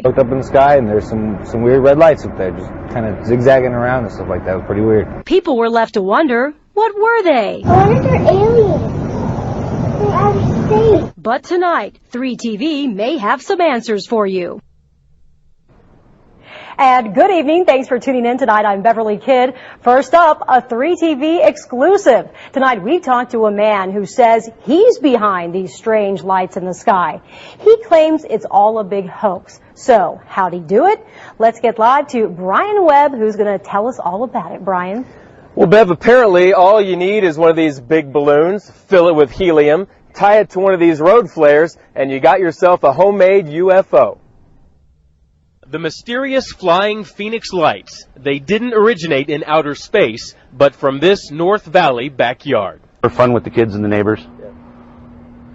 Looked up in the sky and there's some weird red lights up there, just kind of zigzagging around and stuff like that. It was pretty weird. People were left to wonder, what were they? I wonder if they're aliens. They're out of space. But tonight, 3TV may have some answers for you. And good evening. Thanks for tuning in tonight. I'm Beverly Kidd. First up, a 3TV exclusive. Tonight we talked to a man who says he's behind these strange lights in the sky. He claims it's all a big hoax. So, how'd he do it? Let's get live to Brian Webb, who's going to tell us all about it. Brian? Well, Bev, apparently all you need is one of these big balloons, fill it with helium, tie it to one of these road flares, and you got yourself a homemade UFO. The mysterious flying Phoenix lights, they didn't originate in outer space, but from this North Valley backyard. For fun with the kids and the neighbors. Yeah.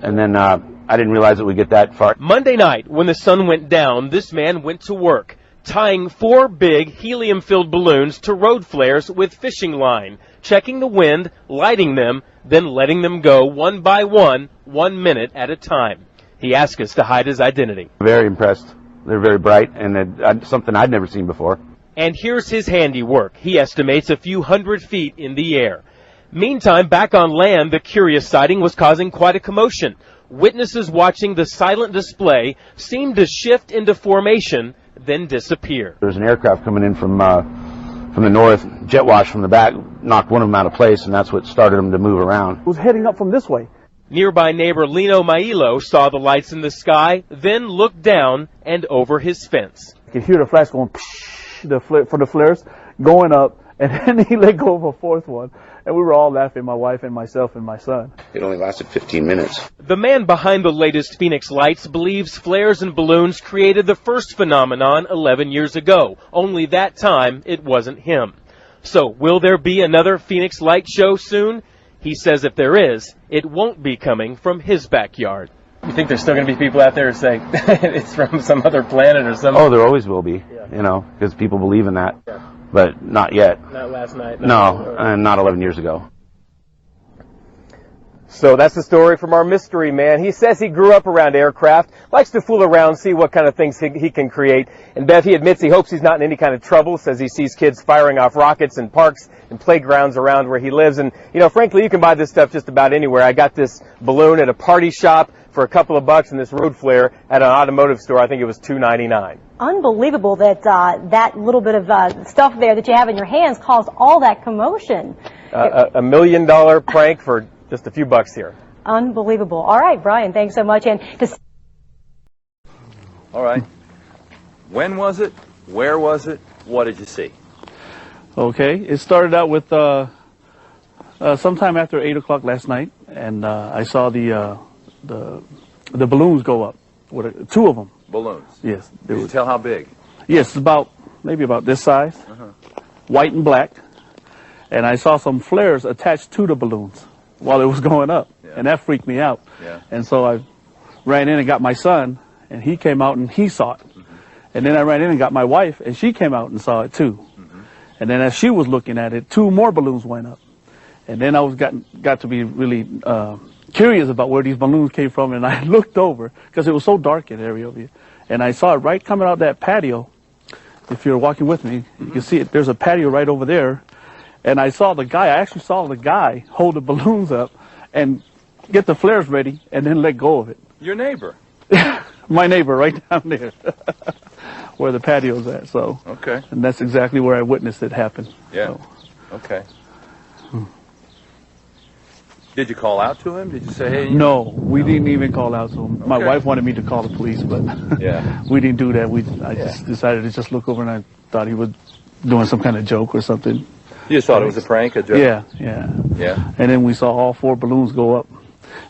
And then I didn't realize it would get that far. Monday night, when the sun went down, this man went to work, tying 4 big helium-filled balloons to road flares with fishing line, checking the wind, lighting them, then letting them go one by one, 1 minute at a time. He asked us to hide his identity. Very impressed. They're very bright, and something I'd never seen before. And here's his handiwork. He estimates a few hundred feet in the air. Meantime, back on land, the curious sighting was causing quite a commotion. Witnesses watching the silent display seemed to shift into formation, then disappear. There was an aircraft coming in from the north, jet wash from the back, knocked one of them out of place, and that's what started them to move around. It was heading up from this way. Nearby neighbor Lino Mailo saw the lights in the sky, then looked down and over his fence. You could hear the flash going, for the flares going up, and then he let go of a fourth one. And we were all laughing, my wife and myself and my son. It only lasted 15 minutes. The man behind the latest Phoenix lights believes flares and balloons created the first phenomenon 11 years ago. Only that time, it wasn't him. So, will there be another Phoenix light show soon? He says if there is, it won't be coming from his backyard. You think there's still going to be people out there who say it's from some other planet or something? Oh, there always will be, you know, because people believe in that. Yeah. But not yet. Not last night. No, and not 11 years ago. So that's the story from our mystery man. He says he grew up around aircraft, likes to fool around, see what kind of things he can create. And Bev, he admits he hopes he's not in any kind of trouble, says he sees kids firing off rockets in parks and playgrounds around where he lives. And, you know, frankly, you can buy this stuff just about anywhere. I got this balloon at a party shop for a couple of bucks and this road flare at an automotive store. I think it was $2.99. Unbelievable that that little bit of stuff there that you have in your hands caused all that commotion. $1 million prank for just a few bucks here. Unbelievable. All right, Brian, thanks so much. And all right. When was it? Where was it? What did you see? Okay, it started out with sometime after 8 o'clock last night, and I saw the balloons go up. Two of them. Balloons? Yes. Did you tell how big? Yes, maybe about this size, white and black. And I saw some flares attached to the balloons while it was going up, and that freaked me out. Yeah. And so I ran in and got my son, and he came out and he saw it. And then I ran in and got my wife, and she came out and saw it too. And then as she was looking at it, 2 more balloons went up. And then I got to be really curious about where these balloons came from, and I looked over because it was so dark in the area over here, and I saw it right coming out that patio. If you're walking with me, you can see it. There's a patio right over there, and I actually saw the guy hold the balloons up and get the flares ready and then let go of it. Your neighbor? My neighbor right down there where the patio's at. So okay. And that's exactly where I witnessed it happen. Yeah. So. Okay. Did you call out to him? Did you say, hey? No, we didn't even call out to him. My wife wanted me to call the police, but we didn't do that. I just decided to just look over, and I thought he was doing some kind of joke or something. You just thought it was a prank, a joke? Yeah. And then we saw all 4 balloons go up.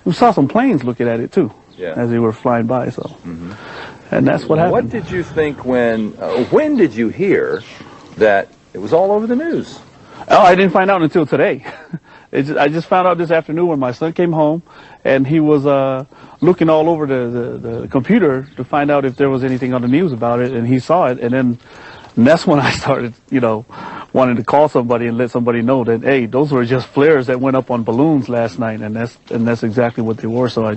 We saw some planes looking at it too, as they were flying by. So, and that's what happened. What did you think when did you hear that it was all over the news? Oh, I didn't find out until today. I just found out this afternoon when my son came home, and he was looking all over the computer to find out if there was anything on the news about it, and he saw it, and that's when I started, wanting to call somebody and let somebody know that, hey, those were just flares that went up on balloons last night, and that's exactly what they were. So I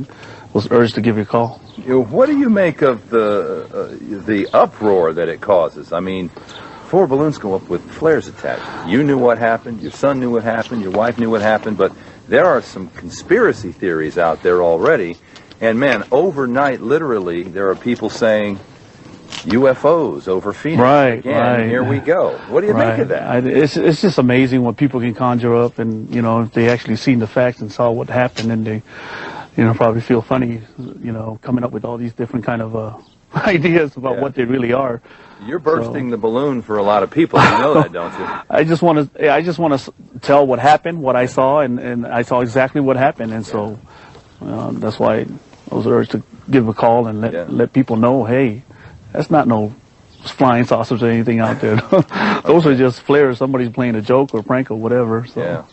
was urged to give you a call. What do you make of the uproar that it causes? I mean, 4 balloons go up with flares attached. You knew what happened, your son knew what happened, your wife knew what happened, but there are some conspiracy theories out there already. And man, overnight, literally, there are people saying UFOs over Phoenix. Right, again, right. Here we go. What do you make of that? It's just amazing what people can conjure up, and you know, if they actually seen the facts and saw what happened, and they, you know, probably feel funny, you know, coming up with all these different kind of ideas about what they really are. You're bursting the balloon for a lot of people. You know that, don't you? I just want to tell what happened, what I saw, and I saw exactly what happened, and so that's why I was urged to give a call and let people know, hey, that's not no flying saucers or anything out there. Those are just flares. Somebody's playing a joke or prank or whatever. So. Yeah.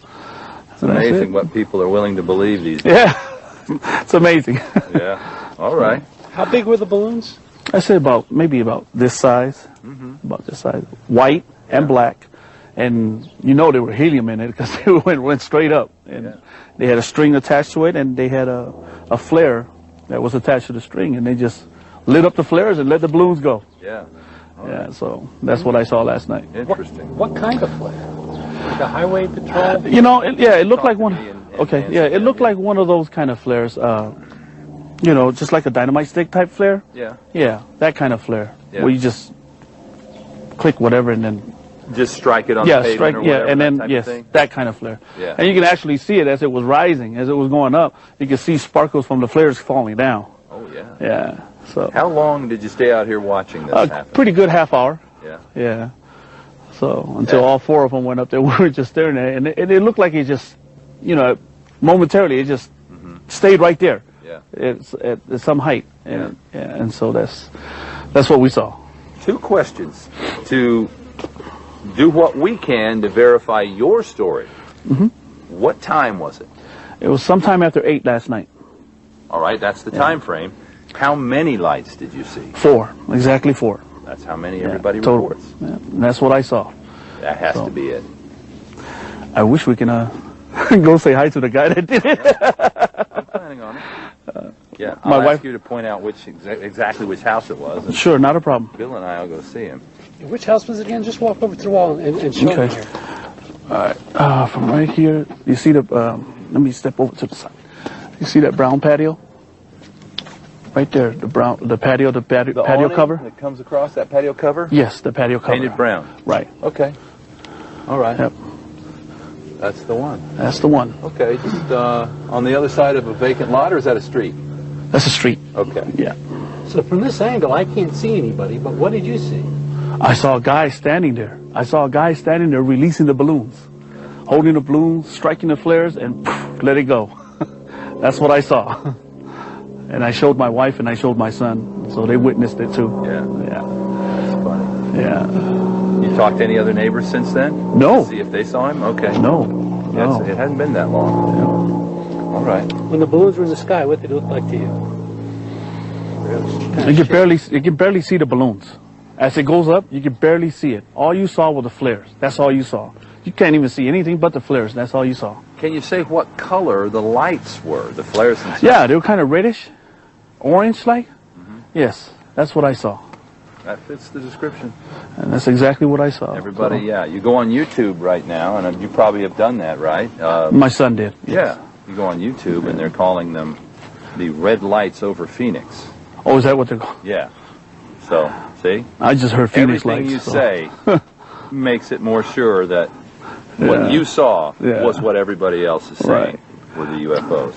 It's amazing what people are willing to believe these days. Yeah. It's amazing. Yeah. All right. How big were the balloons? I say maybe about this size. About this size. White and black. And you know they were helium in it because they went straight up. And they had a string attached to it, and they had a flare that was attached to the string, and they just lit up the flares and let the balloons go. Yeah. Yeah, so that's what I saw last night. Interesting. What kind of flare? Like a highway patrol? You know, it looked like one. It looked like one of those kind of flares. You know, just like a dynamite stick type flare. Yeah. Yeah, that kind of flare. Yeah. Where you just click whatever and then. Just strike it on the pavement or whatever, and then that type of thing? that kind of flare. Yeah. And you can actually see it as it was rising, as it was going up. You can see sparkles from the flares falling down. Oh yeah. Yeah. So. How long did you stay out here watching this happen? Pretty good half hour. Yeah. Yeah. So until all 4 of them went up there, we were just staring at it, and it looked like it just, you know, momentarily it just stayed right there. Yeah. It's at some height, and so that's what we saw. 2 questions to do what we can to verify your story. What time was it? It was sometime after 8 last night. All right, that's the time frame. How many lights did you see? 4, exactly 4. That's how many everybody total. reports. Yeah, and that's what I saw. That has to be it. I wish we can go say hi to the guy that did it. I'm planning on it. Yeah, I'll ask you to point out exactly which house it was. And sure, not a problem. Bill and I will go see him. Which house was it again? Just walk over to the wall and show me here. All right, from right here, you see the, let me step over to the side. You see that brown patio? Right there, the patio cover? That comes across that patio cover? Yes, the patio cover. Painted brown. Right. Okay. All right. Yep. That's the one. That's the one. Okay, just on the other side of a vacant lot, or is that a street? That's a street. Okay. Yeah. So from this angle, I can't see anybody, but what did you see? I saw a guy standing there. I saw a guy standing there releasing the balloons. Holding the balloons, striking the flares, and poof, let it go. That's what I saw. And I showed my wife and I showed my son, so they witnessed it too. Yeah. Yeah. That's funny. Yeah. You talked to any other neighbors since then? No. See if they saw him? Okay. No. Yes, it hasn't been that long. Yeah. All right. When the balloons were in the sky, what did it look like to you? You can barely see the balloons. As it goes up, you can barely see it. All you saw were the flares. That's all you saw. You can't even see anything but the flares. That's all you saw. Can you say what color the lights were, the flares and stuff? Yeah, they were kind of reddish, orange-like. Yes, that's what I saw. That fits the description. And that's exactly what I saw. Everybody, yeah. You go on YouTube right now, and you probably have done that, right? My son did. Yes. Yeah. You go on YouTube, and they're calling them the red lights over Phoenix. Oh, is that what they're called? Yeah. So, see? I just heard Phoenix Everything lights. you say makes it more sure that what you saw was what everybody else is saying with the UFOs.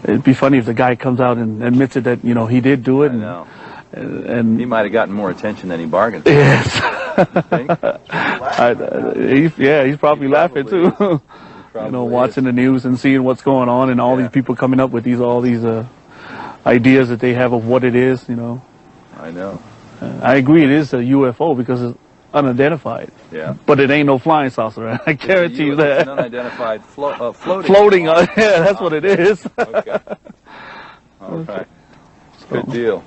It'd be funny if the guy comes out and admits it that, you know, he did do it. I know. And he might have gotten more attention than he bargained for. Yes. You think? He's probably laughing too. You know, watching the news and seeing what's going on and all these people coming up with all these ideas that they have of what it is, you know. I know. I agree it is a UFO because it's unidentified. Yeah. But it ain't no flying saucer. I guarantee you that. It's an unidentified floating. Floating on. Yeah, that's what it is. Okay. All right. Good deal.